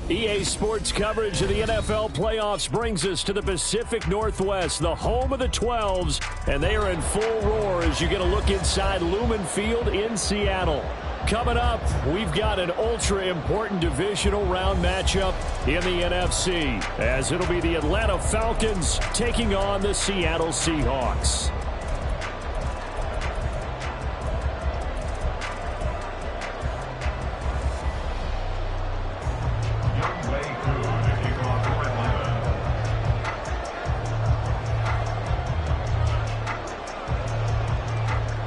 EA Sports coverage of the NFL playoffs brings us to the Pacific Northwest, the home of the 12s, and they are in full roar as you get a look inside Lumen Field in Seattle. Coming up, we've got an ultra-important divisional round matchup in the NFC, as it'll be the Atlanta Falcons taking on the Seattle Seahawks.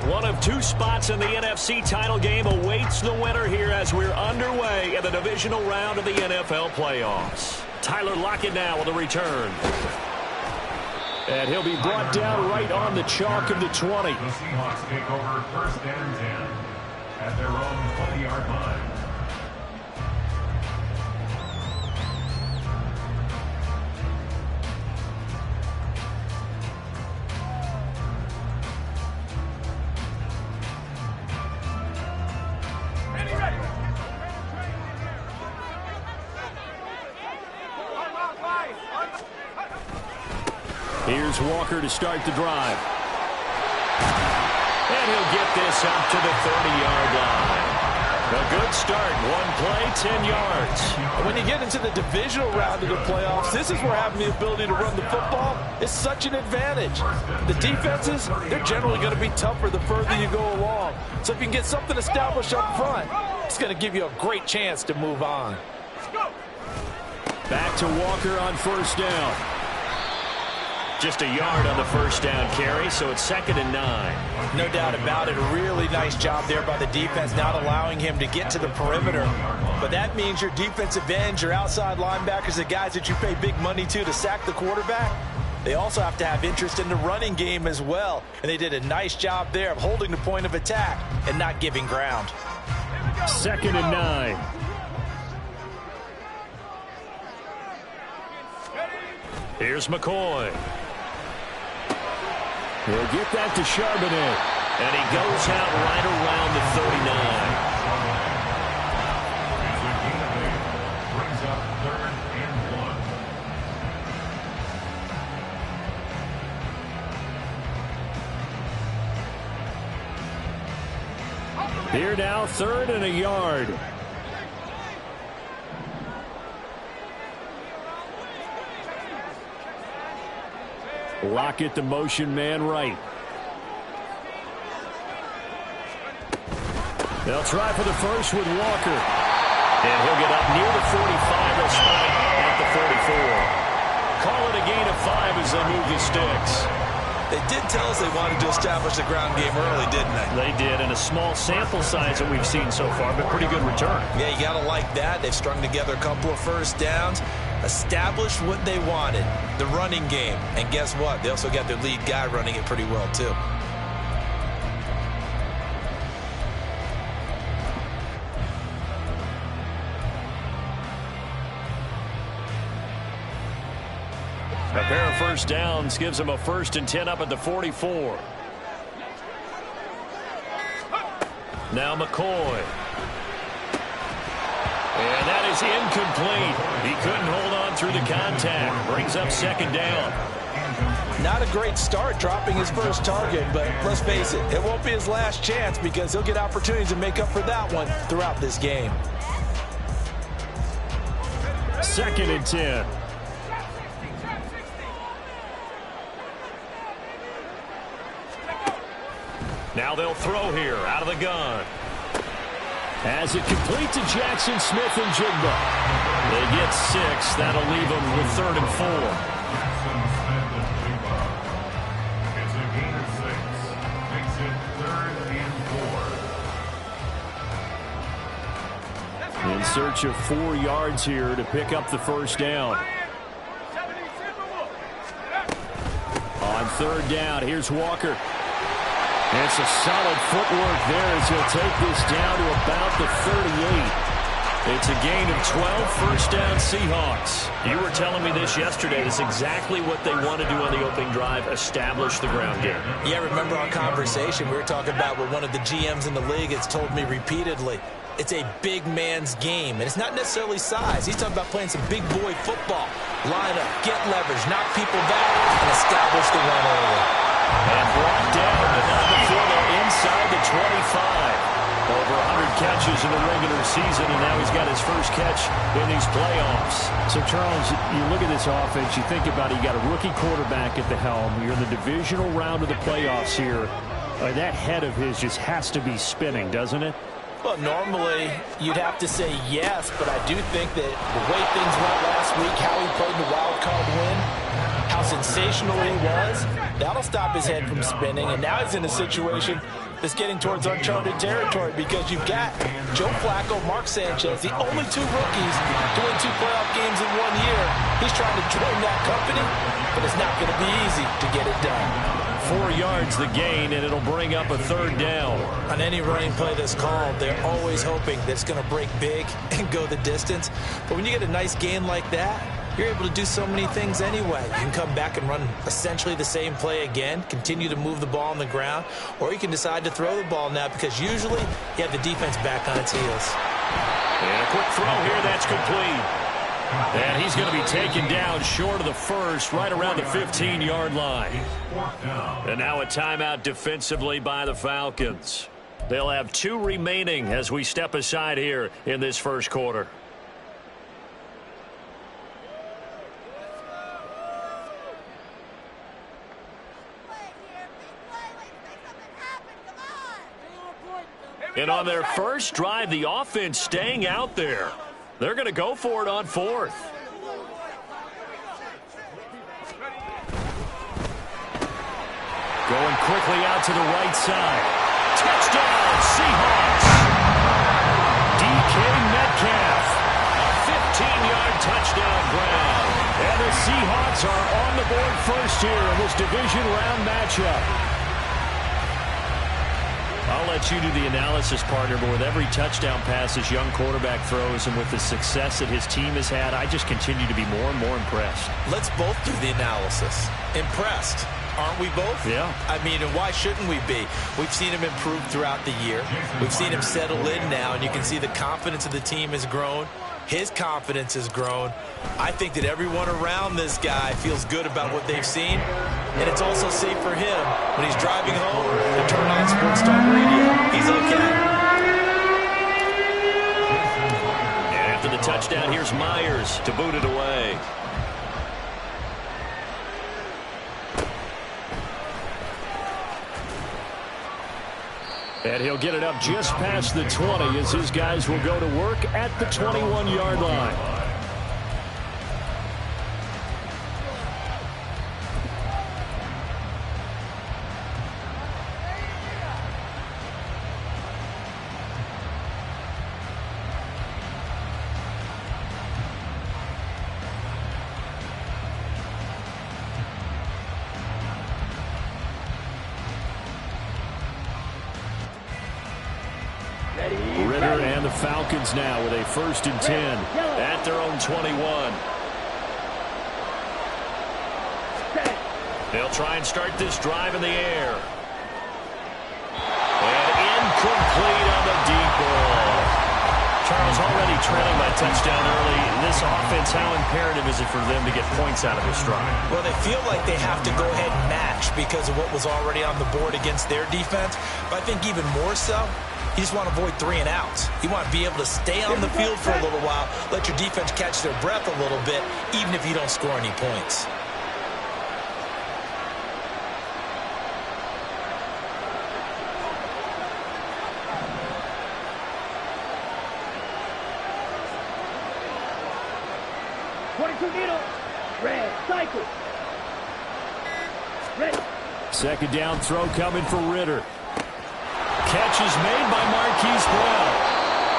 One of two spots in the NFC title game awaits the winner here as we're underway in the divisional round of the NFL playoffs. Tyler Lockett now with a return. And he'll be brought down right on the chalk of the 20. The Seahawks take over first and 10 at their own 20-yard line. Here's Walker to start the drive. And he'll get this up to the 30-yard line. A good start. One play, 10 yards. When you get into the divisional round of the playoffs, this is where having the ability to run the football is such an advantage. The defenses, they're generally going to be tougher the further you go along. So if you can get something established up front, it's going to give you a great chance to move on. Back to Walker on first down. Just a yard on the first down carry, so it's 2nd and 9. No doubt about it. A really nice job there by the defense, not allowing him to get to the perimeter. But that means your defensive ends, your outside linebackers, the guys that you pay big money to sack the quarterback, they also have to have interest in the running game as well. And they did a nice job there of holding the point of attack and not giving ground. 2nd and 9. Here's McCoy. He'll get that to Charbonnet. And he goes out right around the 39. Here now, 3rd and a yard. Lockett, the motion man right. They'll try for the first with Walker. And he'll get up near the 45. They'll spot it at the 44. Call it a gain of 5 as they move the sticks. They did tell us they wanted to establish the ground game early, didn't they? They did, and a small sample size that we've seen so far, but pretty good return. Yeah, you got to like that. They've strung together a couple of first downs, established what they wanted, the running game. And guess what? They also got their lead guy running it pretty well, too. A pair of first downs gives them a 1st and 10 up at the 44. Now McCoy. And that is incomplete. He couldn't hold on through the contact. Brings up 2nd down. Not a great start dropping his first target, but let's face it, it won't be his last chance because he'll get opportunities to make up for that one throughout this game. 2nd and 10. Now they'll throw here out of the gun. As it complete to Jackson Smith and Jigba. They get 6. That'll leave them with 3rd and 4. It's a gain of 6. Makes it 3rd and 4. In search of 4 yards here to pick up the first down. On 3rd down, here's Walker. It's a solid footwork there as he'll take this down to about the 38. It's a gain of 12, first down Seahawks. You were telling me this yesterday. It's exactly what they want to do on the opening drive, establish the ground game. Yeah, remember our conversation. We were talking about what one of the GMs in the league has told me repeatedly. it's a big man's game. And it's not necessarily size. He's talking about playing some big boy football. Line up, get leverage, knock people back, and establish the run early. And brought down, but not before they're inside the 25. Over 100 catches in the regular season, and now he's got his first catch in these playoffs. So, Charles, you look at this offense, you think about it, you got a rookie quarterback at the helm. You're in the divisional round of the playoffs here. That head of his just has to be spinning, doesn't it? Well, normally you'd have to say yes, but I do think that the way things went last week, how he played the wild card win, how sensational he was, that'll stop his head from spinning. And now he's in a situation that's getting towards uncharted territory because you've got Joe Flacco, Mark Sanchez, the only two rookies to win 2 playoff games in 1 year. He's trying to join that company, but it's not going to be easy to get it done. 4 yards the gain, and it'll bring up a 3rd down. On any running play that's called, they're always hoping that it's going to break big and go the distance. But when you get a nice gain like that, you're able to do so many things anyway. You can come back and run essentially the same play again, continue to move the ball on the ground, or you can decide to throw the ball now because usually you have the defense back on its heels. And a quick throw here, that's complete. And he's going to be taken down short of the first, right around the 15-yard line. And now a timeout defensively by the Falcons. They'll have 2 remaining as we step aside here in this first quarter. And on their first drive, the offense staying out there. They're going to go for it on 4th. Going quickly out to the right side. Touchdown, Seahawks. DK Metcalf. 15-yard touchdown grab. And the Seahawks are on the board first here in this division round matchup. I'll let you do the analysis, partner, but with every touchdown pass this young quarterback throws and with the success that his team has had, I just continue to be more and more impressed. Let's both do the analysis. Impressed. Aren't we both? Yeah. I mean, and why shouldn't we be? We've seen him improve throughout the year. We've seen him settle in now, and you can see the confidence of the team has grown. His confidence has grown. I think that everyone around this guy feels good about what they've seen, and it's also safe for him when he's driving home to turn on Sports Talk Radio. He's okay. And after the touchdown, here's Myers to boot it away. And he'll get it up just past the 20 as his guys will go to work at the 21-yard line. Ritter and the Falcons now with a 1st and 10 at their own 21. They'll try and start this drive in the air. And incomplete on the deep ball. Charles, already trailing by touchdown early. This offense, how imperative is it for them to get points out of this drive? Well, they feel like they have to go ahead and match because of what was already on the board against their defense. But I think even more so, you just want to avoid 3 and outs. You want to be able to stay on the field for a little while, let your defense catch their breath a little bit, even if you don't score any points. Red, cycle. Ready. 2nd down throw coming for Ritter. Catch is made by Marquise Brown.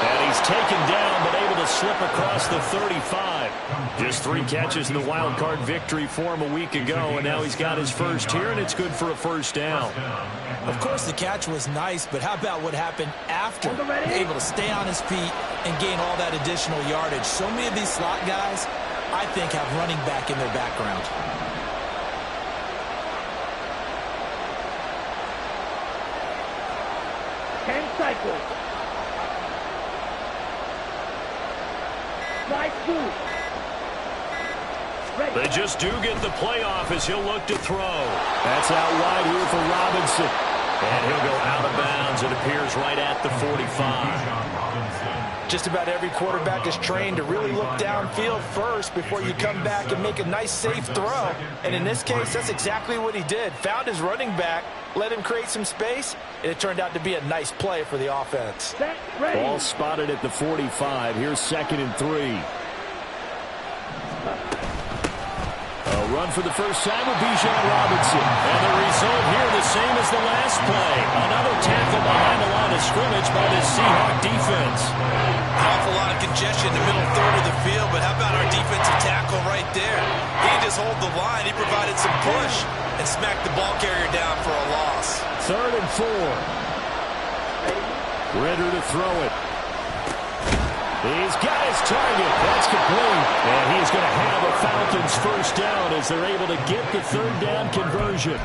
And he's taken down but able to slip across the 35. Just 3 catches in the wild card victory for him a week ago, and now he's got his first here, and it's good for a 1st down. Of course, the catch was nice, but how about what happened after? Able to stay on his feet and gain all that additional yardage. So many of these slot guys, I think, have running back in their background. They just do get the playoff as he'll look to throw. That's out wide here for Robinson. And he'll go out of bounds. It appears right at the 45. Just about every quarterback is trained to really look downfield first before you come back and make a nice, safe throw. And in this case, that's exactly what he did. Found his running back, let him create some space, and it turned out to be a nice play for the offense. Ball spotted at the 45. Here's 2nd and 3. A run for the first time with Bijan Robinson. And the result here the same as the last play. Another tackle behind the line of scrimmage by the Seahawk defense. An awful lot of congestion in the middle third of the field, but how about our defensive tackle right there? He didn't just hold the line. He provided some push and smacked the ball carrier down for a loss. 3rd and 4. Ritter to throw it. He's got his target. That's complete. And he's going to have a Falcons first down as they're able to get the 3rd down conversion.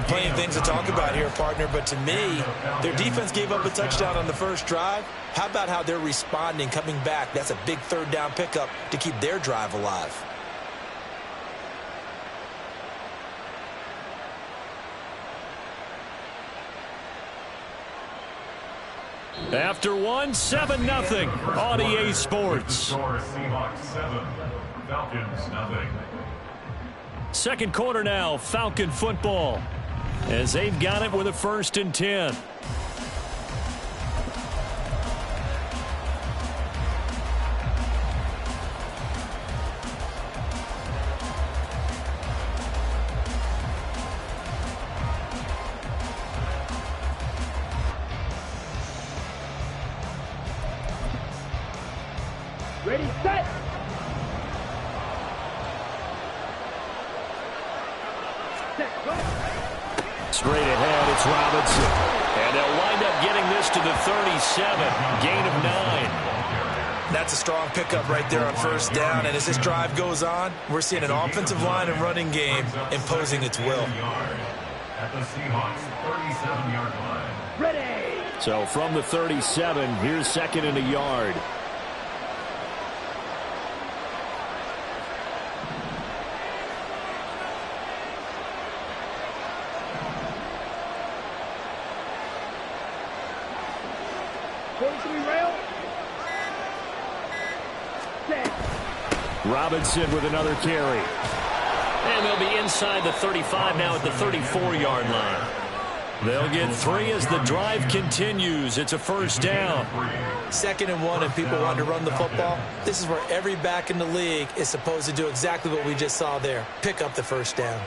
Plenty of things to talk about here, partner, but to me, their defense gave up a touchdown on the first drive. How about how they're responding, coming back? That's a big 3rd down pickup to keep their drive alive. After 1, 7-0 on EA Sports. Seahawks 7, Falcons 0. Second quarter now, Falcon football, as they've got it with a 1st and 10. Ready, set. Straight ahead, it's Robinson. And they'll wind up getting this to the 37. Gain of 9. That's a strong pickup right there on first down. And as this drive goes on, we're seeing an offensive line and running game imposing its will. At the Seahawks 37-yard line. Ready. So from the 37, here's 2nd and a yard. Robinson with another carry. And they'll be inside the 35 now at the 34-yard line. They'll get 3 as the drive continues. It's a first down. 2nd and 1 and people want to run the football. This is where every back in the league is supposed to do exactly what we just saw there. Pick up the first down.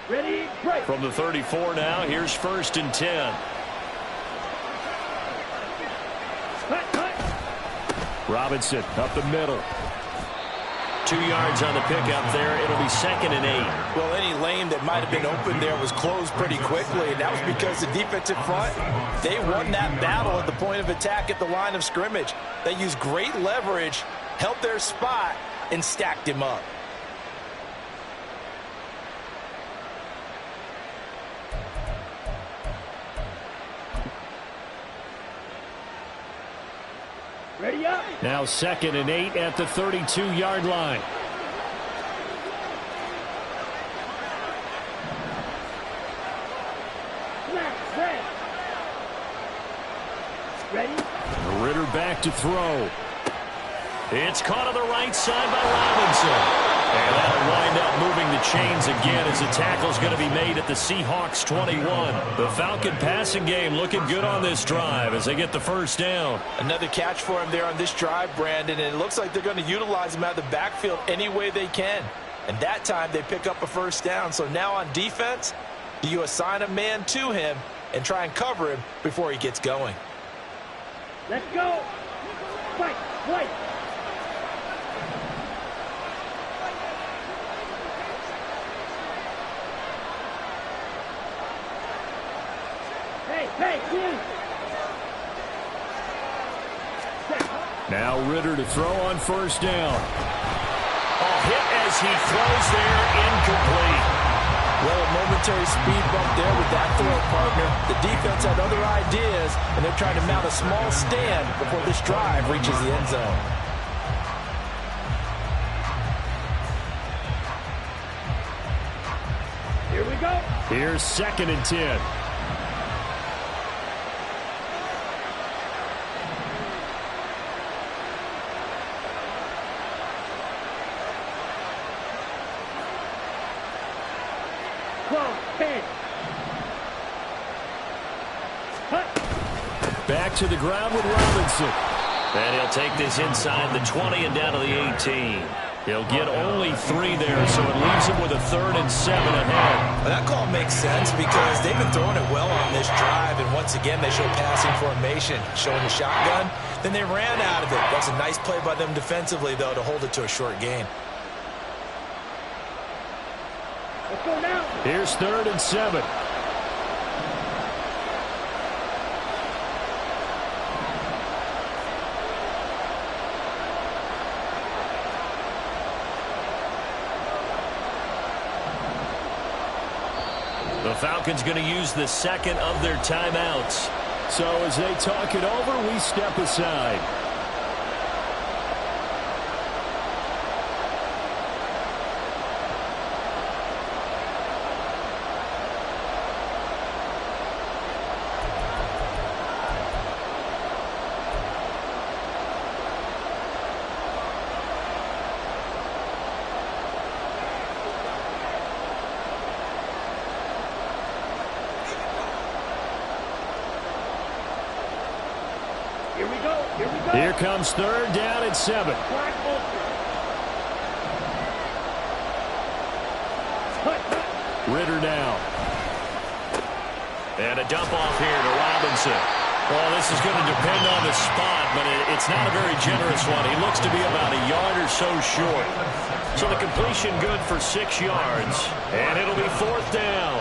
Ready, break. From the 34 now, here's 1st and 10. Robinson up the middle. 2 yards on the pickup there. It'll be 2nd and 8. Well, any lane that might have been open there was closed pretty quickly, and that was because the defensive front, they won that battle at the point of attack at the line of scrimmage. They used great leverage, held their spot, and stacked him up. Ready up. Now 2nd and 8 at the 32-yard line. Ready. Ritter back to throw. It's caught on the right side by Robinson. And that'll wind up moving the chains again as the tackle's going to be made at the Seahawks 21. The Falcon passing game looking good on this drive as they get the first down. Another catch for him there on this drive, Brandon, and it looks like they're going to utilize him out of the backfield any way they can. And that time they pick up a first down. So now on defense, you assign a man to him and try and cover him before he gets going. Let's go. Fight, fight. Now Ritter to throw on first down. A hit as he throws there, incomplete. Well, a momentary speed bump there with that throw, partner. The defense had other ideas, and they're trying to mount a small stand before this drive reaches the end zone. Here we go. Here's 2nd and 10. Back to the ground with Robinson. And he'll take this inside the 20 and down to the 18. He'll get only 3 there, so it leaves him with a 3rd and 7 ahead. Well, that call makes sense because they've been throwing it well on this drive, and once again they show passing formation, showing the shotgun. Then they ran out of it. That's a nice play by them defensively, though, to hold it to a short gain. Let's go now. Here's 3rd and 7. The Falcons going to use the 2nd of their timeouts. So as they talk it over, we step aside. Here comes 3rd down and 7. Ritter now. And a dump off here to Robinson. Well, this is going to depend on the spot, but it's not a very generous one. He looks to be about a yard or so short. So the completion good for 6 yards. And it'll be 4th down.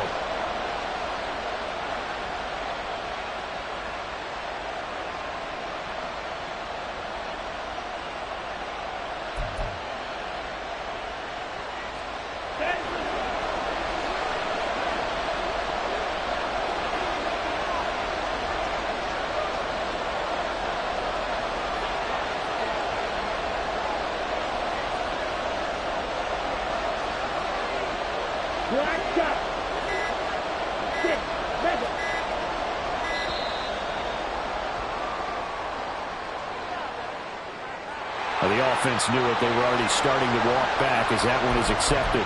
The offense knew it. They were already starting to walk back as that one is accepted.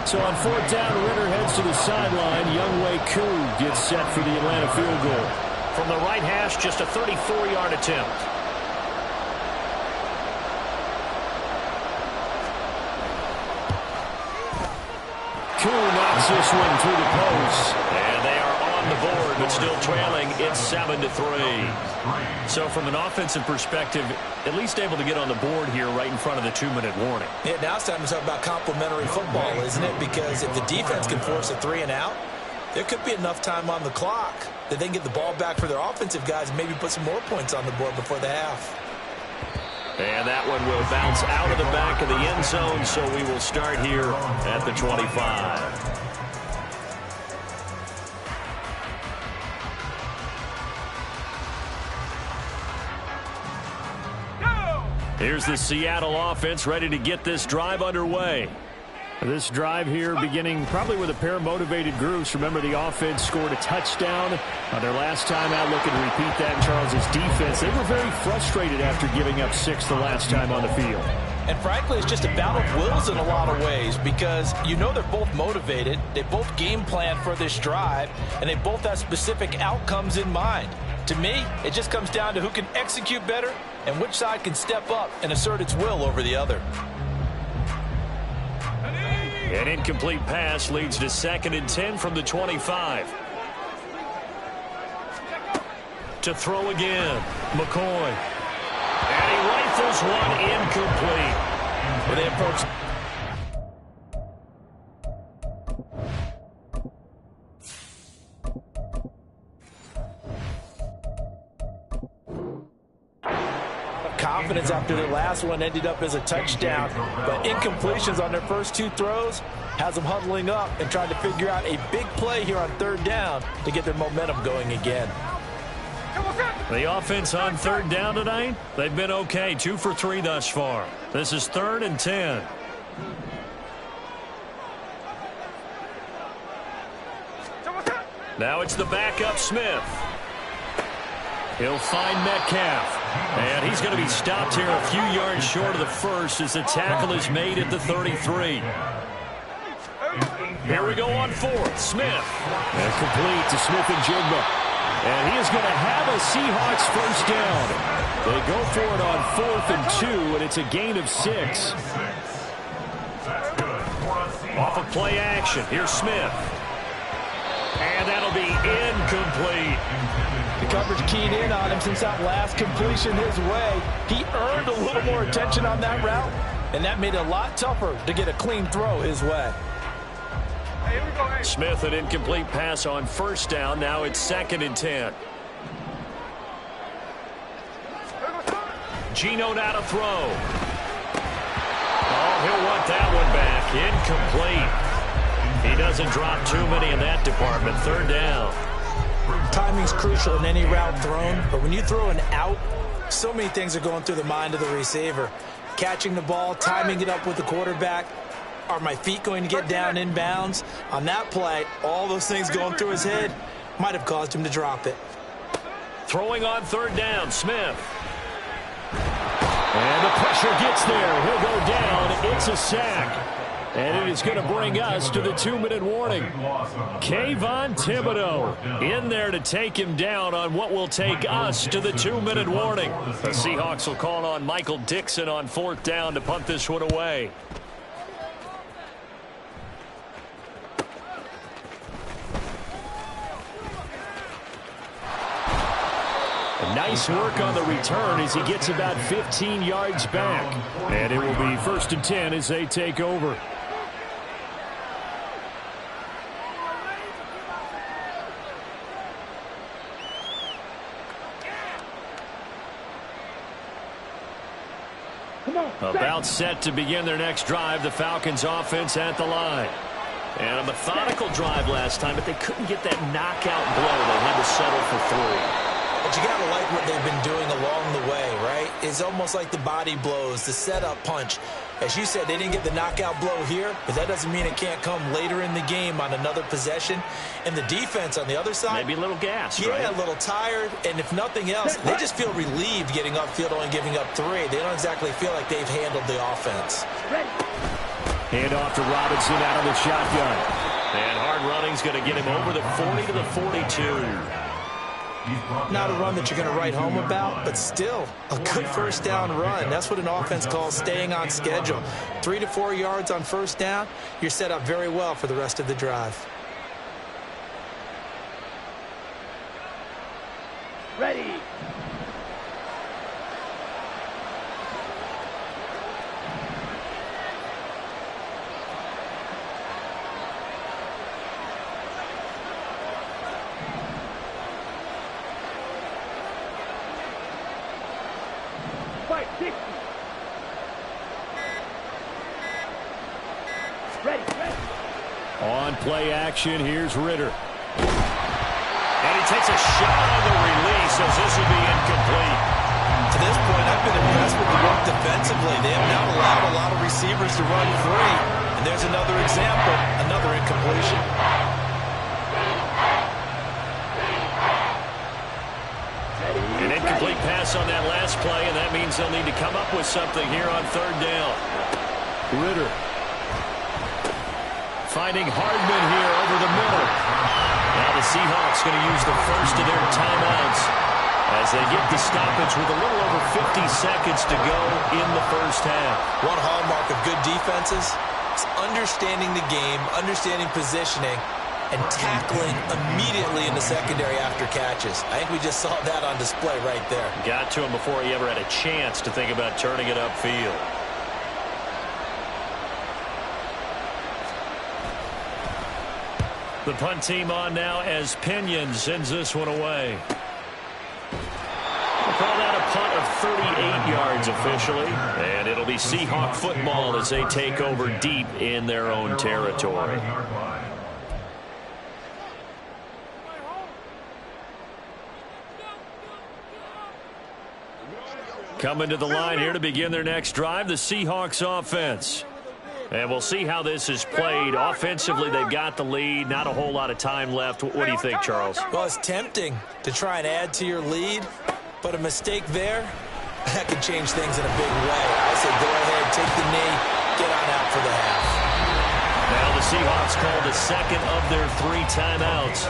So on 4th down, Ritter heads to the sideline. Younghoe Koo gets set for the Atlanta field goal. From the right hash, just a 34-yard attempt. Koo knocks this one through the post. And they are on the board, but still trailing. It's 7-3. So from an offensive perspective, at least able to get on the board here right in front of the 2-minute warning. Yeah, now it's time to talk about complementary football, isn't it? Because if the defense can force a 3 and out, there could be enough time on the clock that they can get the ball back for their offensive guys and maybe put some more points on the board before the half. And that one will bounce out of the back of the end zone, so we will start here at the 25. Here's the Seattle offense ready to get this drive underway. This drive here beginning probably with a pair of motivated groups. Remember, the offense scored a touchdown on their last time out. Looking to repeat that in Charles's defense. They were very frustrated after giving up 6 the last time on the field. And frankly, it's just a battle of wills in a lot of ways because you know they're both motivated. They both game plan for this drive, and they both have specific outcomes in mind. To me, it just comes down to who can execute better and which side can step up and assert its will over the other. An incomplete pass leads to 2nd and 10 from the 25. To throw again, McCoy. And he rifles one incomplete. Well, they approach. confidence after their last one ended up as a touchdown. But incompletions on their first 2 throws has them huddling up and trying to figure out a big play here on 3rd down to get their momentum going again. The offense on 3rd down tonight, they've been okay. 2 for 3 thus far. This is 3rd and 10. Now it's the backup Smith. He'll find Metcalf. And he's going to be stopped here a few yards short of the first as the tackle is made at the 33. Here we go on 4th. Smith. And complete to Smith and Jigba. And he is going to have a Seahawks first down. They go for it on 4th and 2, and it's a gain of 6. Off of play action. Here's Smith. And that'll be incomplete. The coverage keyed in on him since that last completion his way. He earned a little more attention on that route, and that made it a lot tougher to get a clean throw his way. Smith, an incomplete pass on first down. Now it's 2nd and 10. Geno now to throw. Oh, he'll want that one back. Incomplete. He doesn't drop too many in that department. 3rd down. Timing's crucial in any route thrown, but when you throw an out, so many things are going through the mind of the receiver. Catching the ball, timing it up with the quarterback. Are my feet going to get down in bounds? On that play, all those things going through his head might have caused him to drop it. Throwing on 3rd down, Smith. And the pressure gets there. He'll go down. It's a sack. And it is going to bring us to the 2-minute warning. Kayvon Thibodeau in there to take him down on what will take us to the 2-minute warning. The Seahawks will call on Michael Dixon on 4th down to punt this one away. Nice work on the return as he gets about 15 yards back. And it will be 1st and 10 as they take over. About set to begin their next drive, the Falcons offense at the line. And a methodical drive last time, but they couldn't get that knockout blow. They had to settle for 3. But you got to like what they've been doing along the way, right? It's almost like the body blows, the setup punch. As you said, they didn't get the knockout blow here, but that doesn't mean it can't come later in the game on another possession. And the defense on the other side, maybe a little gassed, yeah, right? A little tired. And if nothing else, they just feel relieved getting upfield, only giving up 3. They don't exactly feel like they've handled the offense. Hand off to Robinson out of the shotgun. And hard running's going to get him over the 40 to the 42. Not a run that you're going to write home about, but still a good first down run. That's what an offense calls staying on schedule. 3 to 4 yards on first down, you're set up very well for the rest of the drive. Ready. On play action, here's Ritter. And he takes a shot on the release as this will be incomplete. To this point, I've been impressed with the work defensively. They have now allowed a lot of receivers to run free. And there's another example, another incompletion. An incomplete pass on that last play, and that means they'll need to come up with something here on 3rd down. Ritter. Finding Hardman here over the middle. Now the Seahawks going to use the first of their timeouts as they get the stoppage with a little over 50 seconds to go in the first half. One hallmark of good defenses is understanding the game, understanding positioning, and tackling immediately in the secondary after catches. I think we just saw that on display right there. Got to him before he ever had a chance to think about turning it upfield. The punt team on now as Pinion sends this one away. We'll call that a punt of 38 yards officially, and it'll be Seahawk football as they take over deep in their own territory. Coming to the line here to begin their next drive, the Seahawks offense. And we'll see how this is played. Offensively, they've got the lead. Not a whole lot of time left. What do you think, Charles? Well, it's tempting to try and add to your lead, but a mistake there, that could change things in a big way. I say go ahead, take the knee, get on out for the half. Now the Seahawks call the second of their 3 timeouts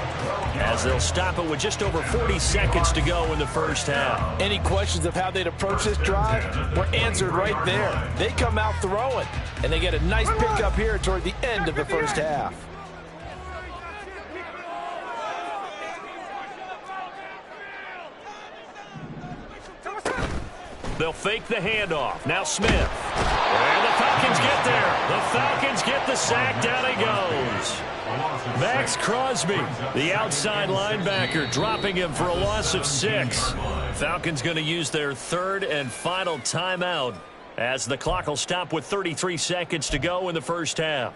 as they'll stop it with just over 40 seconds to go in the first half. Any questions of how they'd approach this drive were answered right there. They come out throwing, and they get a nice pickup here toward the end of the first half. They'll fake the handoff. Now Smith. And the Falcons get there. The Falcons get the sack. Down he goes. Max Crosby, the outside linebacker, dropping him for a loss of 6. Falcons going to use their 3rd and final timeout as the clock will stop with 33 seconds to go in the first half.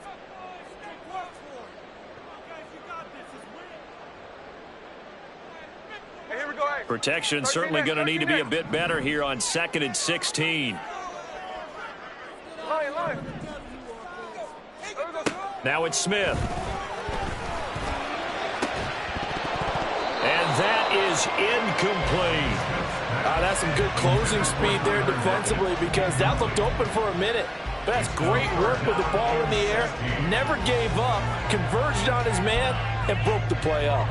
Protection certainly going to need to be a bit better here on 2nd and 16. Now it's Smith. And that is incomplete. That's some good closing speed there defensively because that looked open for a minute. But that's great work with the ball in the air. Never gave up, converged on his man, and broke the play up.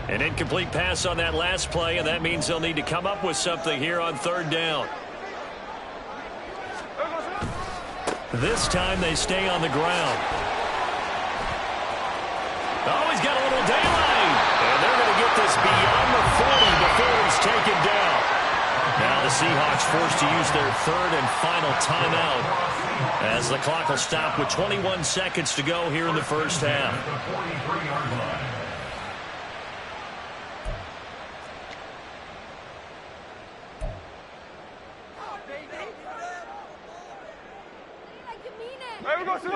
An incomplete pass on that last play, and that means they'll need to come up with something here on 3rd down. This time they stay on the ground. Oh, he's got a little daylight. And they're going to get this beyond the 40 before he's taken down. Now the Seahawks forced to use their 3rd and final timeout as the clock will stop with 21 seconds to go here in the first half.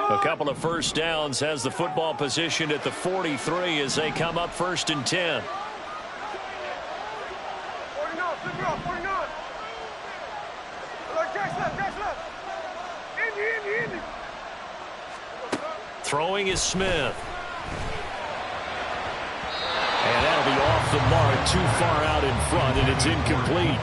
A couple of first downs has the football positioned at the 43 as they come up 1st and 10. Throwing is Smith. And that'll be off the mark, too far out in front, and it's incomplete.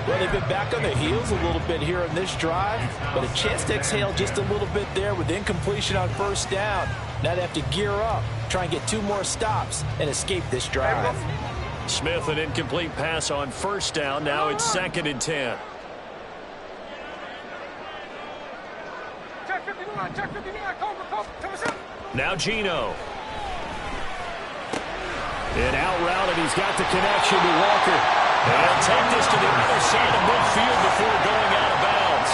Well, they've been back on their heels a little bit here on this drive, but a chance to exhale just a little bit there with incompletion on 1st down. Now they have to gear up, try and get 2 more stops, and escape this drive. Smith, an incomplete pass on 1st down. Now it's 2nd and 10. Now Gino. And out route, and he's got the connection to Walker. And he'll take this to the other side of midfield before going out of bounds.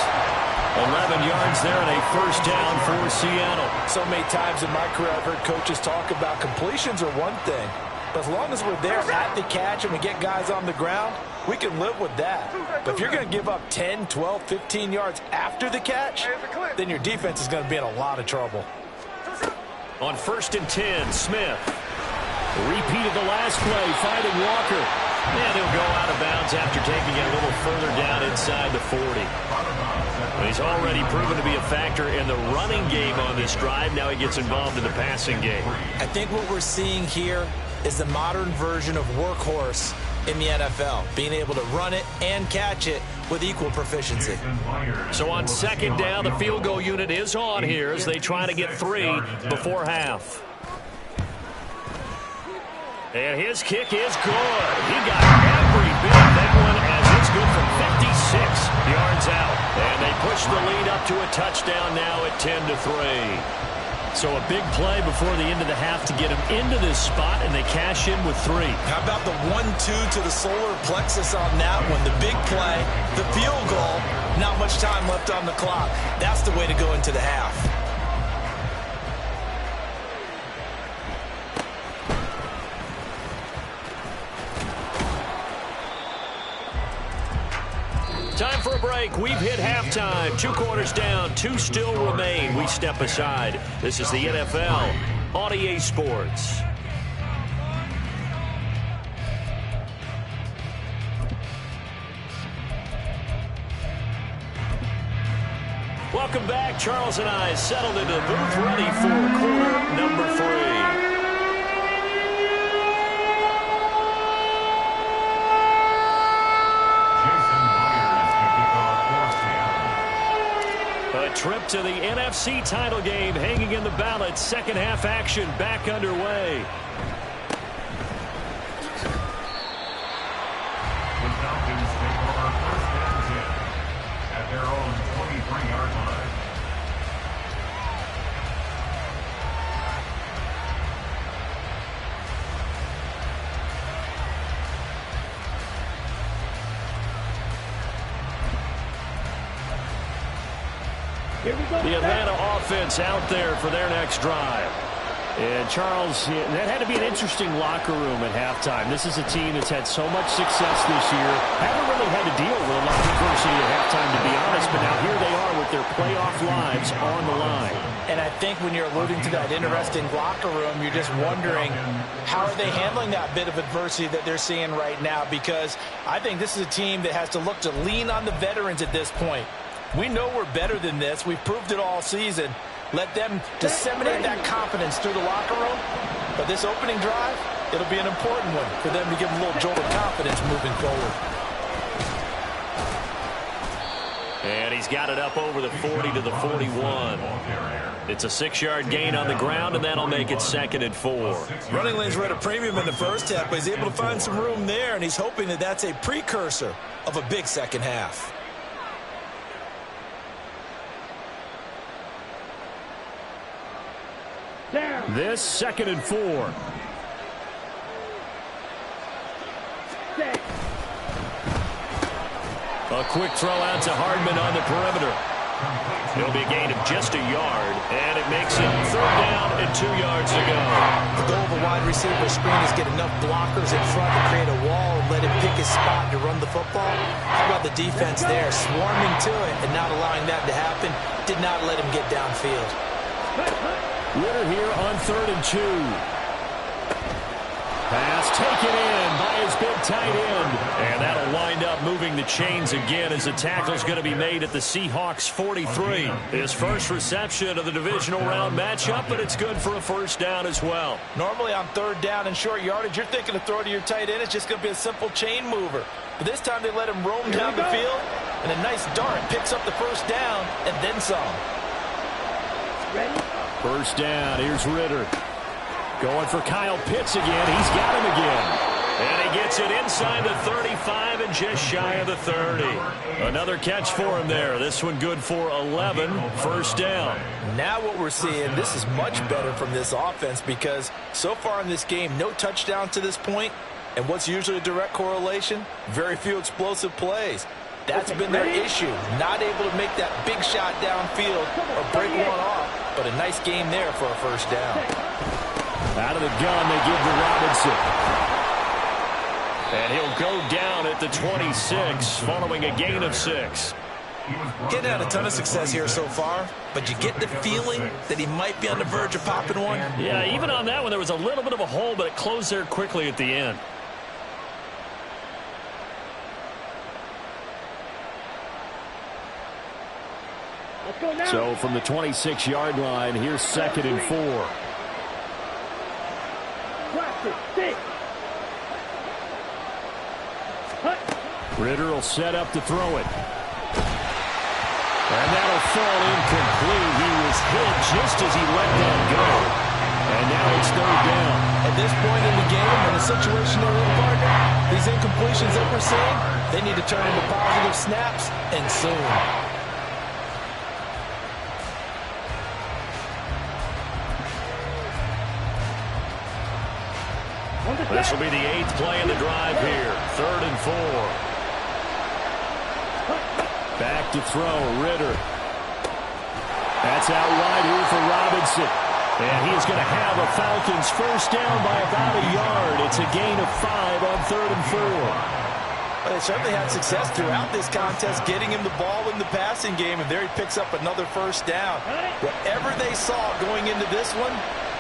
11 yards there and a 1st down for Seattle. So many times in my career I've heard coaches talk about completions are one thing. But as long as we're there at the catch and we get guys on the ground, we can live with that. But if you're going to give up 10, 12, 15 yards after the catch, then your defense is going to be in a lot of trouble. On 1st and 10, Smith. Repeated the last play, finding Walker. And he'll go out of bounds after taking it a little further down inside the 40. He's already proven to be a factor in the running game on this drive. Now he gets involved in the passing game. I think what we're seeing here is the modern version of workhorse in the NFL, being able to run it and catch it with equal proficiency. So on 2nd down, the field goal unit is on here as they try to get 3 before half. And his kick is good. He got every bit of that one as it's good from 56 yards out. And they push the lead up to a touchdown now at 10-3. So a big play before the end of the half to get him into this spot, and they cash in with 3. How about the 1-2 to the solar plexus on that one? The big play, the field goal, Not much time left on the clock. That's the way to go into the half. Time for a break. We've hit halftime. 2 quarters down. 2 still remain. We step aside. This is the NFL on EA Sports. Welcome back. Charles and I settled into the booth ready for quarter number 3. A trip to the NFC title game hanging in the balance. Second half action back underway. The Falcons take over first and 10 at their own 23-yard line. The Atlanta offense out there for their next drive. And Charles, that had to be an interesting locker room at halftime. This is a team that's had so much success this year. Haven't really had to deal with a lot of adversity at halftime, to be honest. But now here they are with their playoff lives on the line. And I think when you're alluding to that interesting locker room, you're just wondering how are they handling that bit of adversity that they're seeing right now? Because I think this is a team that has to look to lean on the veterans at this point. We know we're better than this. We've proved it all season. Let them disseminate that confidence through the locker room. But this opening drive, it'll be an important one for them to give them a little jolt of confidence moving forward. And he's got it up over the 40 to the 41. It's a 6-yard gain on the ground, and that'll make it 2nd and 4. Running lanes were at a premium in the first half, but he's able to find some room there, and he's hoping that that's a precursor of a big second half. This 2nd and 4. A quick throw out to Hardman on the perimeter. It'll be a gain of just a yard, and it makes it 3rd down and 2 yards to go. The goal of a wide receiver screen is get enough blockers in front to create a wall and let him pick his spot to run the football. How about the defense there, swarming to it and not allowing that to happen? Did not let him get downfield. Ritter here on 3rd and 2. Pass taken in by his big tight end. And that'll wind up moving the chains again as the tackle's going to be made at the Seahawks 43. His first reception of the divisional round matchup, but it's good for a 1st down as well. Normally on 3rd down and short yardage, you're thinking to throw to your tight end. It's just going to be a simple chain mover. But this time they let him roam down the field, and a nice dart picks up the 1st down and then some. Ready? 1st down. Here's Ritter. Going for Kyle Pitts again. He's got him again. And he gets it inside the 35 and just shy of the 30. Another catch for him there. This one good for 11. 1st down. Now what we're seeing, this is much better from this offense because so far in this game, no touchdown to this point. And what's usually a direct correlation? Very few explosive plays. That's been their issue. Not able to make that big shot downfield or break one off. But a nice game there for a 1st down. Out of the gun, they give to Robinson. And he'll go down at the 26 following a gain of 6. Getting had a ton of success here so far, but you get the feeling that he might be on the verge of popping one. Yeah, even on that one, there was a little bit of a hole, but it closed there quickly at the end. So from the 26-yard line, here's 2nd and 4. Ritter will set up to throw it. And that'll fall incomplete. He was hit just as he let that go. And now it's 3rd down. At this point in the game, in the situation they're in, partner, these incompletions that we're seeing, they need to turn into positive snaps, and soon. This will be the 8th play in the drive here. 3rd and 4. Back to throw, Ritter. That's out wide here for Robinson. And he is going to have a Falcons first down by about a yard. It's a gain of 5 on 3rd and 4. Well, they certainly had success throughout this contest, getting him the ball in the passing game, and there he picks up another first down. Whatever they saw going into this one,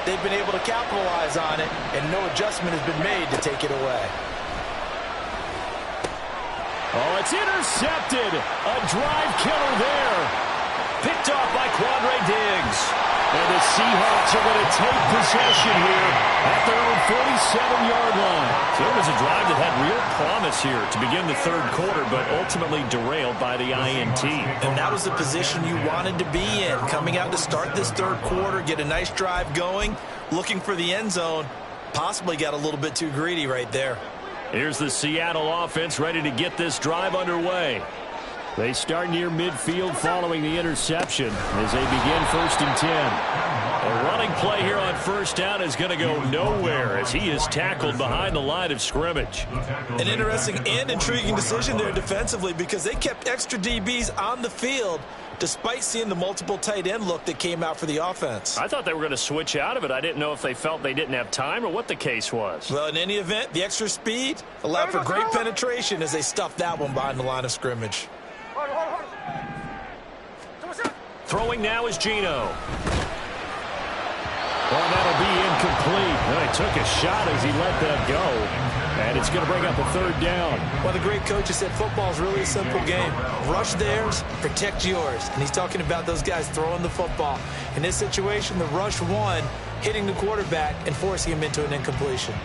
they've been able to capitalize on it, and no adjustment has been made to take it away. Oh, it's intercepted. A drive killer there. Picked off by Quandre Diggs. And the Seahawks are going to take possession here at their own 47-yard line. So it was a drive that had real promise here to begin the 3rd quarter, but ultimately derailed by the INT. And that was the position you wanted to be in, coming out to start this 3rd quarter, get a nice drive going, looking for the end zone. Possibly got a little bit too greedy right there. Here's the Seattle offense ready to get this drive underway. They start near midfield following the interception as they begin 1st and 10. A running play here on 1st down is going to go nowhere as he is tackled behind the line of scrimmage. An interesting and intriguing decision there defensively because they kept extra DBs on the field despite seeing the multiple tight end look that came out for the offense. I thought they were going to switch out of it. I didn't know if they felt they didn't have time or what the case was. Well, in any event, the extra speed allowed for great penetration as they stuffed that one behind the line of scrimmage. Throwing now is Geno. Well, that'll be incomplete. Well, he took a shot as he let that go. And it's going to bring up a 3rd down. Well, the great coach said football is really a simple game. Rush theirs, protect yours. And he's talking about those guys throwing the football. In this situation, the rush won, hitting the quarterback and forcing him into an incompletion.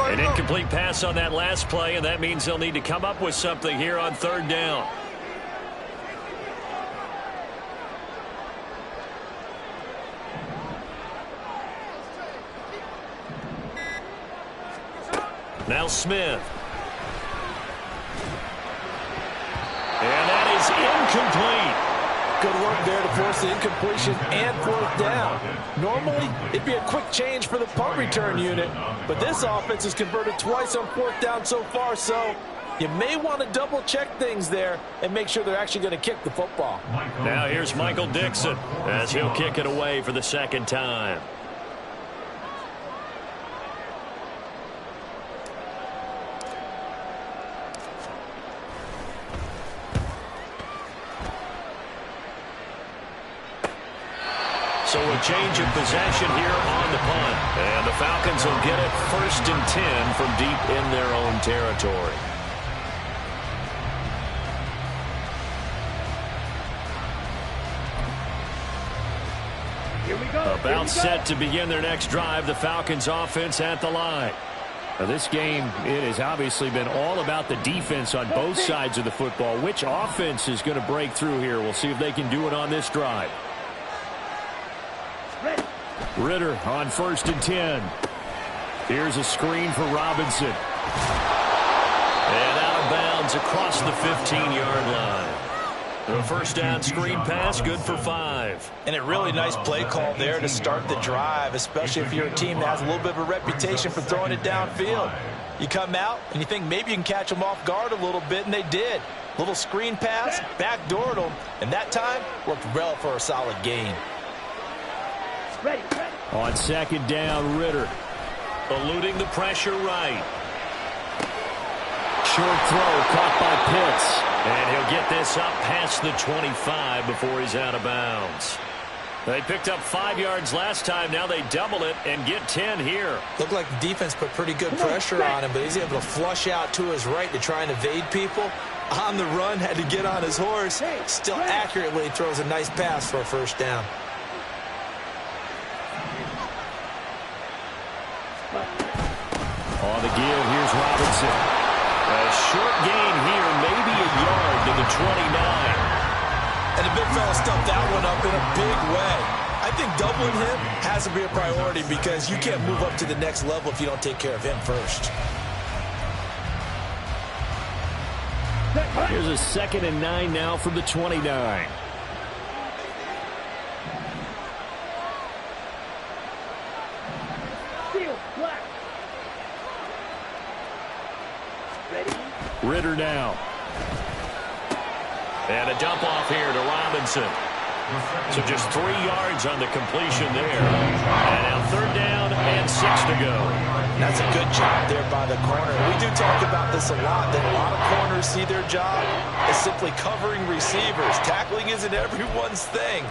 An incomplete pass on that last play, and that means they'll need to come up with something here on 3rd down. Now Smith. And that is incomplete. Good work there to force the incompletion and 4th down. Normally, it'd be a quick change for the punt return unit, but this offense has converted twice on 4th down so far, so you may want to double-check things there and make sure they're actually going to kick the football. Now here's Michael Dixon as he'll kick it away for the 2nd time. So a change of possession here on the punt. And the Falcons will get it 1st and 10 from deep in their own territory. Here we go. About set to begin their next drive, the Falcons offense at the line. Now this game, it has obviously been all about the defense on both sides of the football. Which offense is going to break through here? We'll see if they can do it on this drive. Ritter on 1st and 10. Here's a screen for Robinson. And out of bounds across the 15-yard line. A 1st down screen pass, good for 5. And a really nice play call there to start the drive, especially if you're a team that has a little bit of a reputation for throwing it downfield. You come out and you think maybe you can catch them off guard a little bit, and they did. Little screen pass, backdoored them, and that time worked well for a solid gain. Ready. On 2nd down, Ritter. Eluding the pressure right. Short throw caught by Pitts. And he'll get this up past the 25 before he's out of bounds. They picked up 5 yards last time. Now they double it and get 10 here. Looked like the defense put pretty good pressure on him, but he's able to flush out to his right to try and evade people. On the run, had to get on his horse. Still accurately throws a nice pass for a 1st down. On the give, here's Robinson. A short gain here, maybe a yard to the 29. And the big fella stuffed that one up in a big way. I think doubling him has to be a priority because you can't move up to the next level if you don't take care of him first. Here's a 2nd and 9 now from the 29. Ritter now. And a dump off here to Robinson. So just 3 yards on the completion there. And now 3rd down and 6 to go. That's a good job there by the corner. We do talk about this a lot, that a lot of corners see their job as simply covering receivers. Tackling isn't everyone's thing.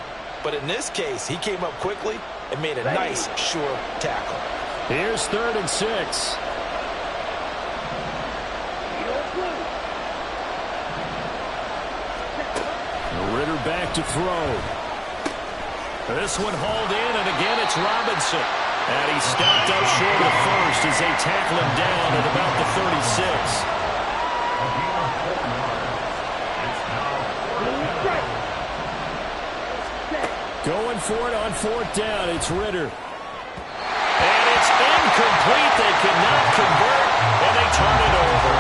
But in this case, he came up quickly and made a nice, sure tackle. Here's 3rd and 6. Ritter back to throw. This one hauled in, and again it's Robinson. And he stopped up short of first as they tackle him down at about the 36. Going for it on 4th down. It's Ritter. And it's incomplete. They cannot convert, and they turn it over.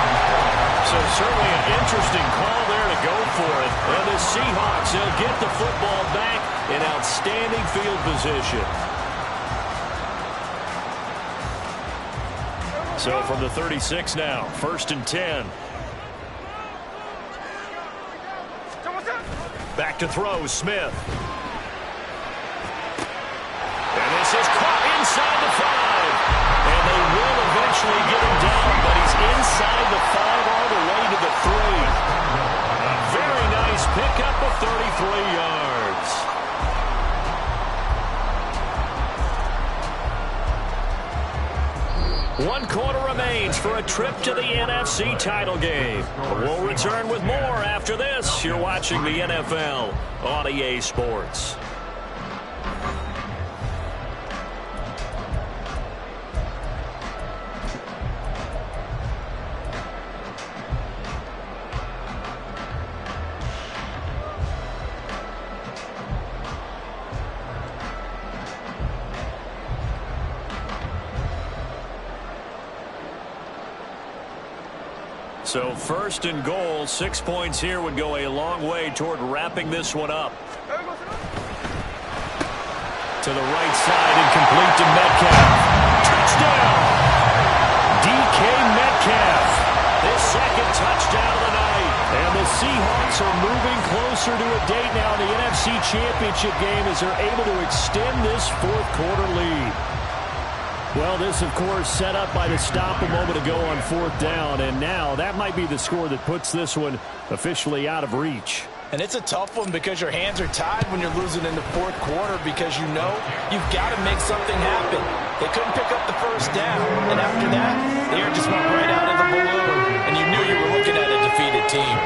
So certainly an interesting call there to go for it. And the Seahawks, they'll get the football back in outstanding field position. So from the 36 now, 1st and 10. Back to throw, Smith. And this is caught inside the 5. And they will eventually get him down, but he's inside the 5 all the way to the 3. A very nice pickup of 33 yards. One quarter remains for a trip to the NFC title game. We'll return with more after this. You're watching the NFL on EA Sports. So 1st and goal, 6 points here would go a long way toward wrapping this one up. To the right side and complete to Metcalf. Touchdown! DK Metcalf. His 2nd touchdown of the night. And the Seahawks are moving closer to a date now in the NFC Championship game as they're able to extend this 4th quarter lead. Well, this, of course, set up by the stop a moment ago on 4th down, and now that might be the score that puts this one officially out of reach. And it's a tough one because your hands are tied when you're losing in the 4th quarter because you know you've got to make something happen. They couldn't pick up the 1st down, and after that, the air just went right out of the balloon, and you knew you were looking at a defeated team.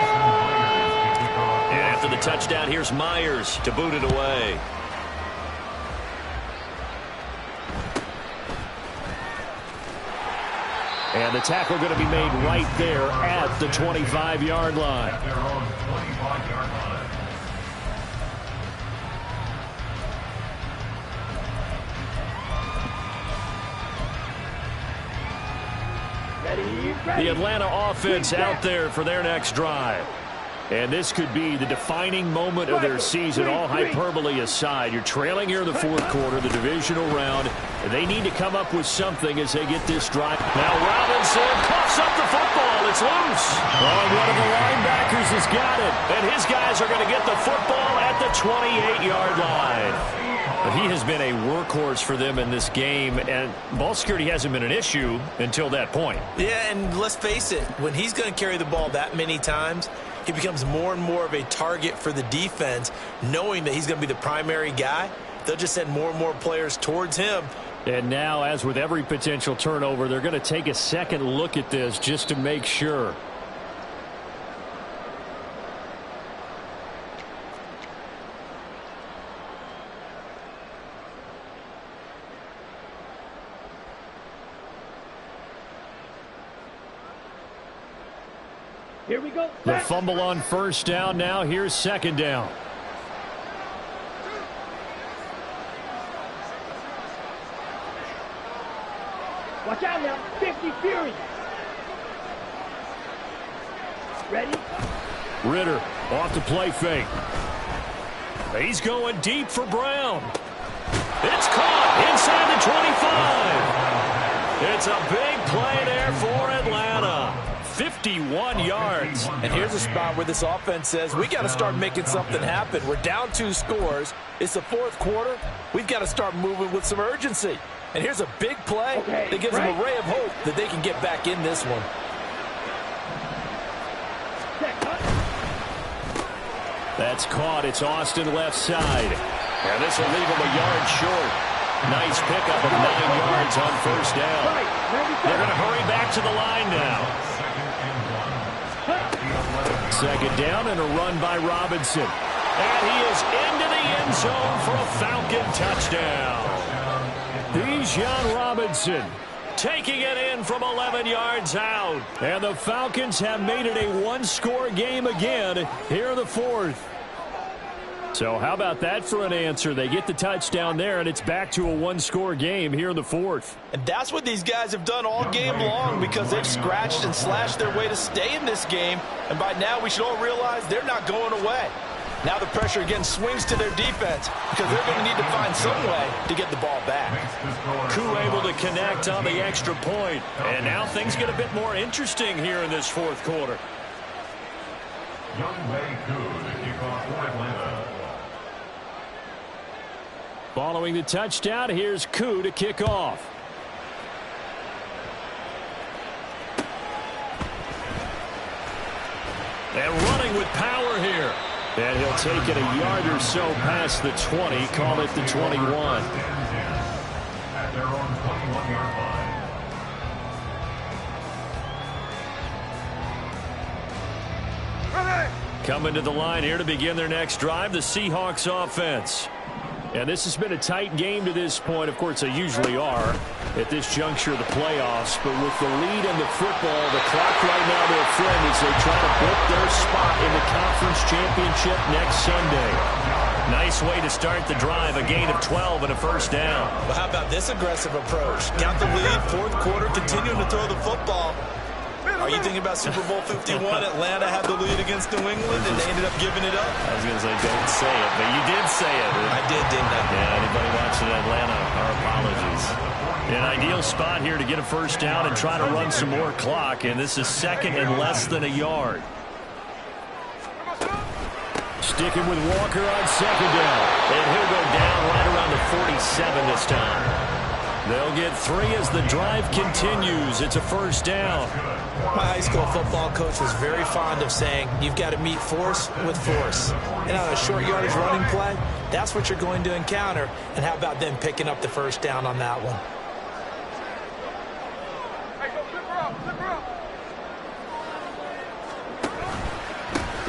And after the touchdown, here's Myers to boot it away. And the tackle going to be made right there at the 25-yard line. At their own 25-yard line. The Atlanta offense out there for their next drive. And this could be the defining moment of their season, all hyperbole aside. You're trailing here in the 4th quarter, the divisional round, and they need to come up with something as they get this drive. Now Robinson coughs up the football. It's loose. Oh, one of the linebackers has got it, and his guys are going to get the football at the 28-yard line. But he has been a workhorse for them in this game, and ball security hasn't been an issue until that point. Yeah, and let's face it, when he's going to carry the ball that many times, he becomes more and more of a target for the defense, knowing that he's going to be the primary guy. They'll just send more and more players towards him. And now, as with every potential turnover, they're going to take a second look at this just to make sure. Here we go. The fumble on 1st down. Now here's 2nd down. Watch out now. 50 Fury. Ready? Ritter off the play fake. He's going deep for Brown. It's caught inside the 25. It's a big play there for Atlanta. 51 yards. And here's a spot where this offense says, we got to start making something happen. We're down 2 scores. It's the 4th quarter. We've got to start moving with some urgency. And here's a big play that gives them a ray of hope that they can get back in this one. That's caught. It's Austin left side. And this will leave him a yard short. Nice pickup of 9 yards on first down. They're going to hurry back to the line now. Second down and a run by Robinson. And he is into the end zone for a Falcon touchdown. Bijan Robinson taking it in from 11 yards out. And the Falcons have made it a 1-score game again here in the 4th. So how about that for an answer? They get the touchdown there, and it's back to a 1-score game here in the 4th. And that's what these guys have done all game long, because they've scratched and slashed their way to stay in this game. And by now we should all realize they're not going away. Now the pressure again swings to their defense, because they're going to need to find some way to get the ball back. Koo able to connect on the extra point. And now things get a bit more interesting here in this 4th quarter. Young Wei Koo to kick off for Atlanta. Following the touchdown, here's Koo to kick off. And running with power here. And he'll take it a yard or so past the 20, call it the 21. At their own 21-yard line. Coming to the line here to begin their next drive, the Seahawks offense. And this has been a tight game to this point. Of course, they usually are at this juncture of the playoffs. But with the lead in the football, the clock right now their friend as they try to book their spot in the conference championship next Sunday. Nice way to start the drive, a gain of 12 and a first down. Well, how about this aggressive approach? Got the lead, 4th quarter, continuing to throw the football. Are you thinking about Super Bowl 51? Atlanta had the lead against New England, and they ended up giving it up. I was going to say, don't say it, but you did say it. I did, didn't I? Yeah, anybody watching Atlanta, our apologies. An ideal spot here to get a first down and try to run some more clock, and this is 2nd and less than a yard. Sticking with Walker on 2nd down, and he'll go down right around the 47 this time. They'll get 3 as the drive continues. It's a first down. My high school football coach was very fond of saying, you've got to meet force with force. And on a short yardage running play, that's what you're going to encounter. And how about them picking up the first down on that one?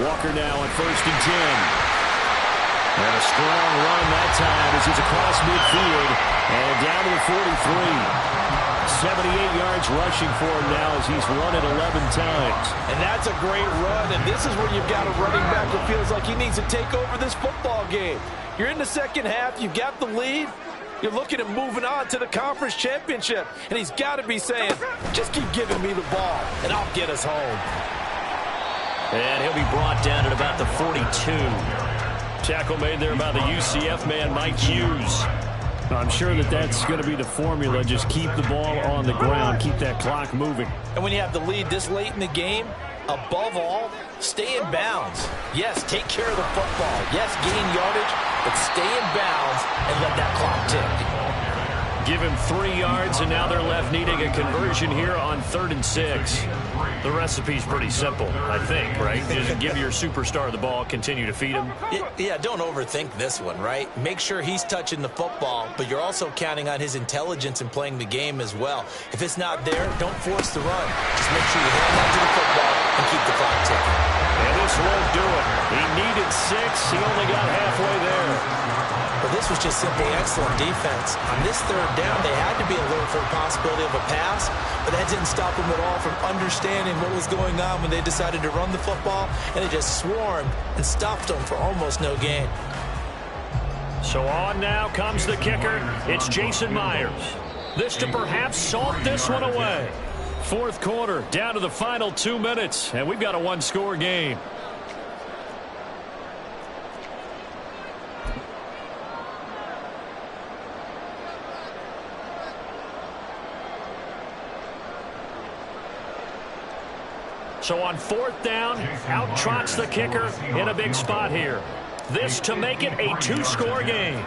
Walker now on 1st and 10. And a strong run that time as he's across midfield and down to the 43. 78 yards rushing for him now as he's run it 11 times. And that's a great run, and this is where you've got a running back who feels like he needs to take over this football game. You're in the second half, you've got the lead, you're looking at moving on to the conference championship, and he's got to be saying, just keep giving me the ball, and I'll get us home. And he'll be brought down at about the 42. Tackle made there by the UCF man, Mike Hughes. I'm sure that that's going to be the formula. Just keep the ball on the ground. Keep that clock moving. And when you have the lead this late in the game, above all, stay in bounds. Yes, take care of the football. Yes, gain yardage, but stay in bounds and let that clock tick. Give him 3 yards, and now they're left needing a conversion here on 3rd and 6. The recipe's pretty simple, I think, right? Just give your superstar the ball, continue to feed him. Yeah, don't overthink this one, right? Make sure he's touching the football, but you're also counting on his intelligence in playing the game as well. If it's not there, don't force the run. Just make sure you hang on to the football and keep the clock ticking. And this won't do it. He needed 6. He only got halfway there. But this was just simply excellent defense. On this 3rd down, they had to be alert for the possibility of a pass, but that didn't stop them at all from understanding what was going on when they decided to run the football, and they just swarmed and stopped them for almost no gain. So on now comes the kicker. It's Jason Myers. This to perhaps salt this one away. 4th quarter, down to the final 2 minutes, and we've got a 1-score game. So on 4th down, out trots the kicker in a big spot here. This to make it a 2-score game.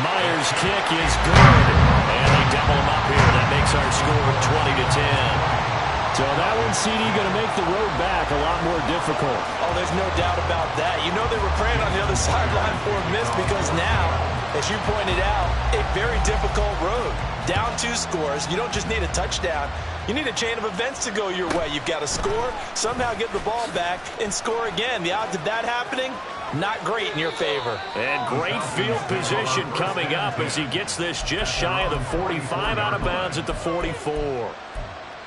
Myers' kick is good. And they double him up here. That makes our score 20-10. So that one, CD, going to make the road back a lot more difficult. Oh, there's no doubt about that. You know they were praying on the other sideline for a miss because now, as you pointed out, a very difficult road. Down 2 scores. You don't just need a touchdown. You need a chain of events to go your way. You've got to score, somehow get the ball back, and score again. The odds of that happening, not great in your favor. And great field position coming up as he gets this just shy of the 45 out of bounds at the 44.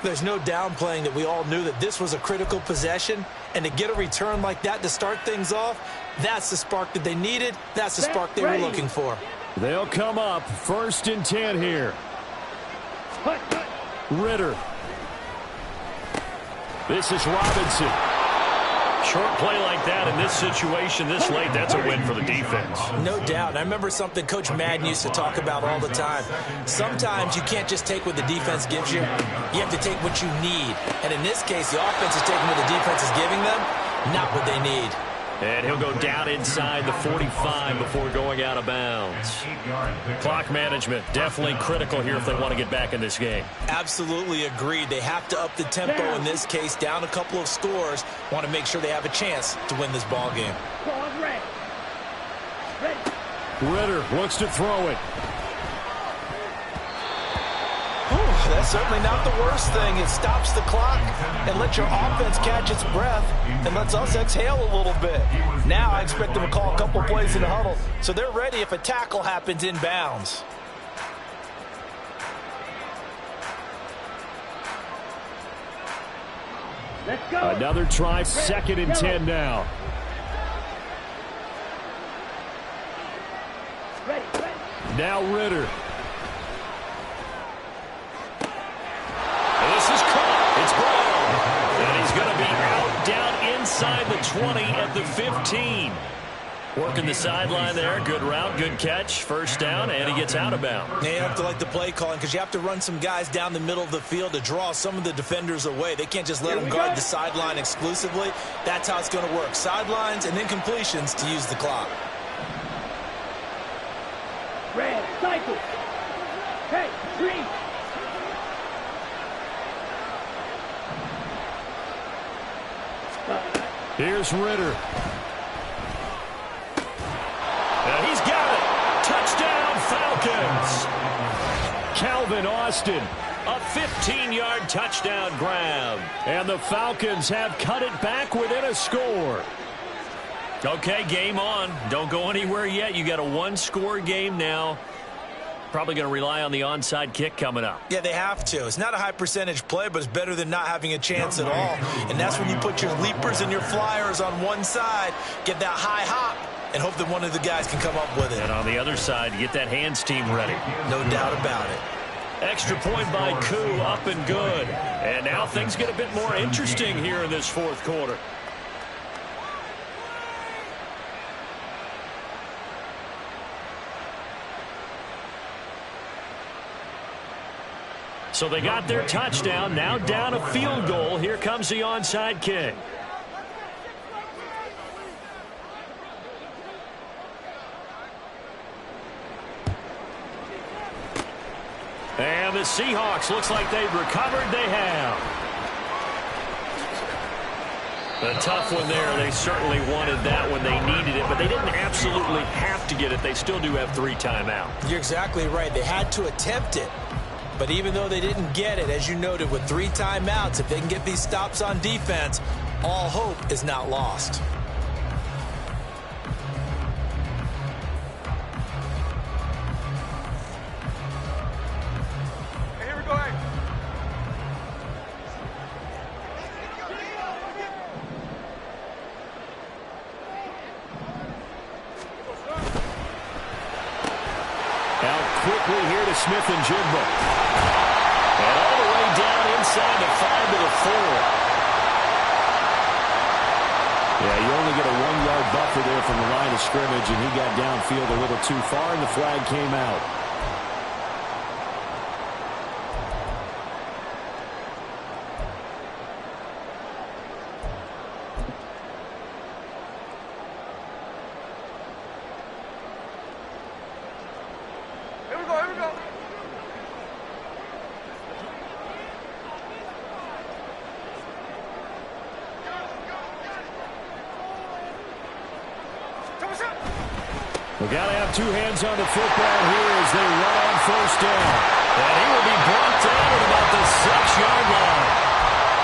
There's no downplaying that we all knew that this was a critical possession, and to get a return like that to start things off, that's the spark that they needed. That's the spark they were looking for. They'll come up 1st and 10 here. Ritter. This is Robinson. Short play like that in this situation this late, that's a win for the defense. No doubt. I remember something Coach Madden used to talk about all the time. Sometimes you can't just take what the defense gives you. You have to take what you need. And in this case, the offense is taking what the defense is giving them, not what they need. And he'll go down inside the 45 before going out of bounds. Clock management, definitely critical here if they want to get back in this game. Absolutely agreed. They have to up the tempo in this case, down a couple of scores. Want to make sure they have a chance to win this ball game. Ritter looks to throw it. That's certainly not the worst thing. It stops the clock and lets your offense catch its breath and lets us exhale a little bit. Now I expect them to call a couple plays in the huddle so they're ready if a tackle happens in bounds. Let's go. Another try, 2nd and 10 now. Ready. Now Ritter. This is caught. It's Brown. And he's going to be out down inside the 20 at the 15. Working the sideline there. Good route, good catch. 1st down, and he gets out of bounds. Yeah, you have to like the play calling because you have to run some guys down the middle of the field to draw some of the defenders away. They can't just let them guard the sideline exclusively. That's how it's going to work. Sidelines and then completions to use the clock. Red, cycle. Hey, green. Here's Ritter. And he's got it. Touchdown, Falcons. Calvin Austin, a 15-yard touchdown grab. And the Falcons have cut it back within a score. Okay, game on. Don't go anywhere yet. You got a 1-score game now. Probably going to rely on the onside kick coming up. Yeah, they have to. It's not a high percentage play, but it's better than not having a chance at all. And that's when you put your leapers and your flyers on one side, get that high hop, and hope that one of the guys can come up with it. And on the other side, you get that hands team ready. No doubt about it. Extra point by Koo, up and good. And now things get a bit more interesting here in this 4th quarter. So they got their touchdown, now down a field goal. Here comes the onside kick. And the Seahawks, looks like they've recovered. They have. A tough one there. They certainly wanted that when they needed it, but they didn't absolutely have to get it. They still do have 3 timeouts. You're exactly right. They had to attempt it. But even though they didn't get it, as you noted, with 3 timeouts, if they can get these stops on defense, all hope is not lost. Hey, here we go. Out quickly here to Smith and Jigba. And all the way down inside the 5 to the 4. Yeah, you only get a 1-yard buffer there from the line of scrimmage, and he got downfield a little too far, and the flag came out. We got to have two hands on the football here as they run on first down. And he will be brought down at about the 6-yard line.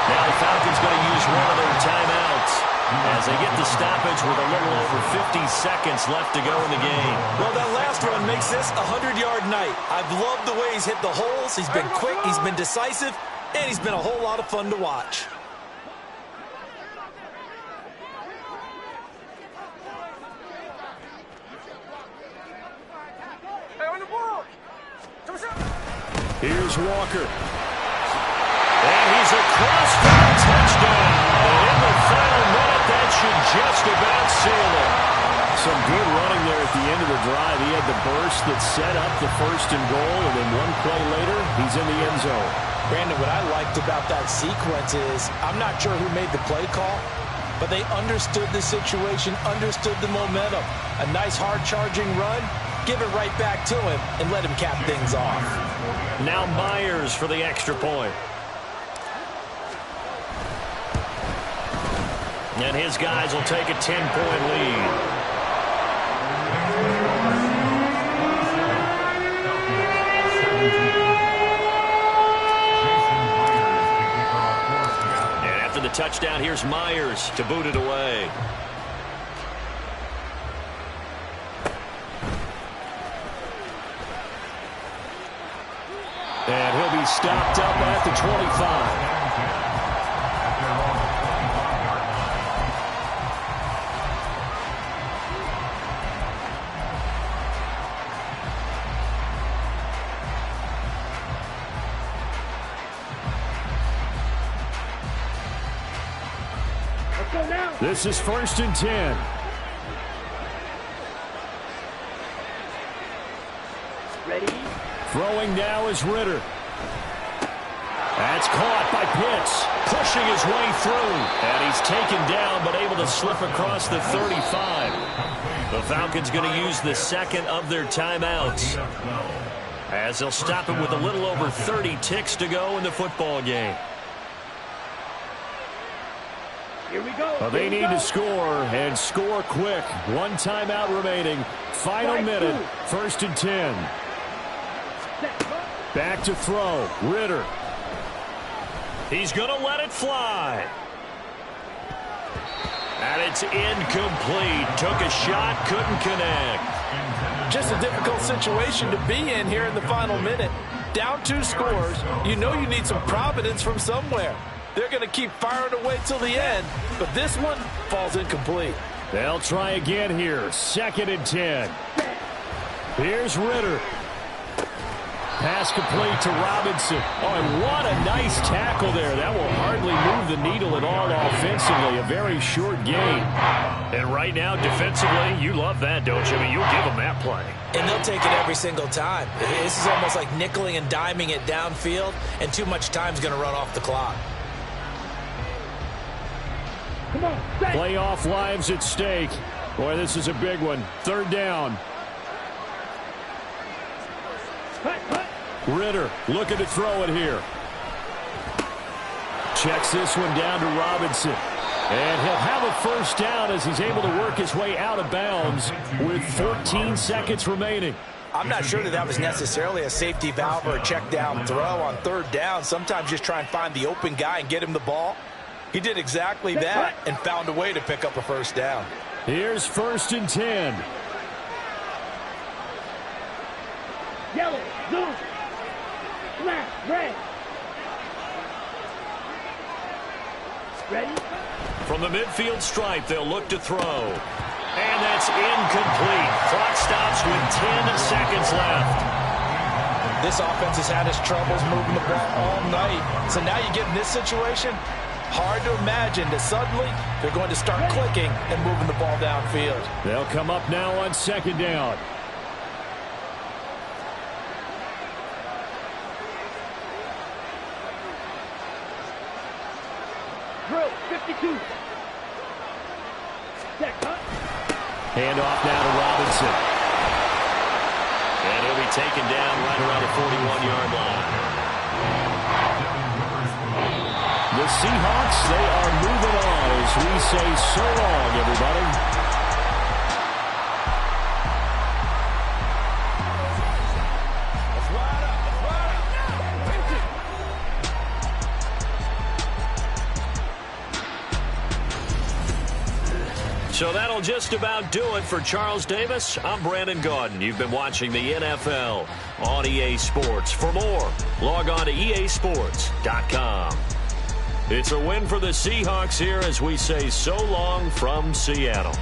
Now the Falcons going to use one of their timeouts as they get the stoppage with a little over 50 seconds left to go in the game. Well, that last run makes this a 100-yard night. I've loved the way he's hit the holes. He's been quick, he's been decisive, and he's been a whole lot of fun to watch. Here's Walker. And he's across for a touchdown. And in the final minute, that should just about seal it. Some good running there at the end of the drive. He had the burst that set up the first and goal, and then one play later, he's in the end zone. Brandon, what I liked about that sequence is I'm not sure who made the play call, but they understood the situation, understood the momentum. A nice hard-charging run, give it right back to him, and let him cap things off. Now Myers for the extra point. And his guys will take a 10-point lead. And after the touchdown, here's Myers to boot it away. And he'll be stopped up at the 25. This is 1st and 10. Ready? Throwing now is Ritter. That's caught by Pitts, pushing his way through. And he's taken down, but able to slip across the 35. The Falcons going to use the second of their timeouts, as they'll stop it with a little over 30 ticks to go in the football game. Here we go. Well, they need to score, and score quick. One timeout remaining. Final minute, 1st and 10. Back to throw. Ritter. He's going to let it fly. And it's incomplete. Took a shot, couldn't connect. Just a difficult situation to be in here in the final minute. Down 2 scores. You know you need some providence from somewhere. They're going to keep firing away till the end, but this one falls incomplete. They'll try again here. 2nd and 10. Here's Ritter. Pass complete to Robinson. Oh, and what a nice tackle there. That will hardly move the needle at all offensively. A very short game. And right now, defensively, you love that, don't you? I mean, you'll give them that play. And they'll take it every single time. This is almost like nickeling and diming it downfield, and too much time's going to run off the clock. Come on, playoff lives at stake. Boy, this is a big one. 3rd down. Ritter looking to throw it here. Checks this one down to Robinson. And he'll have a 1st down as he's able to work his way out of bounds with 14 seconds remaining. I'm not sure that was necessarily a safety valve or a check down throw on 3rd down. Sometimes just try and find the open guy and get him the ball. He did exactly that and found a way to pick up a 1st down. Here's 1st and 10. Yellow, blue, black, red. Ready? From the midfield stripe, they'll look to throw. And that's incomplete. Clock stops with 10 seconds left. This offense has had its troubles moving the ball all night. So now you get in this situation, hard to imagine that suddenly they're going to start clicking and moving the ball downfield. They'll come up now on 2nd down. Drill, 52. Check, huh? Hand off now to Robinson. And he'll be taken down right around the 41-yard line. The Seahawks, they are moving on as we say so long, everybody. So that'll just about do it for Charles Davis. I'm Brandon Gaudin. You've been watching the NFL on EA Sports. For more, log on to easports.com. It's a win for the Seahawks here as we say so long from Seattle.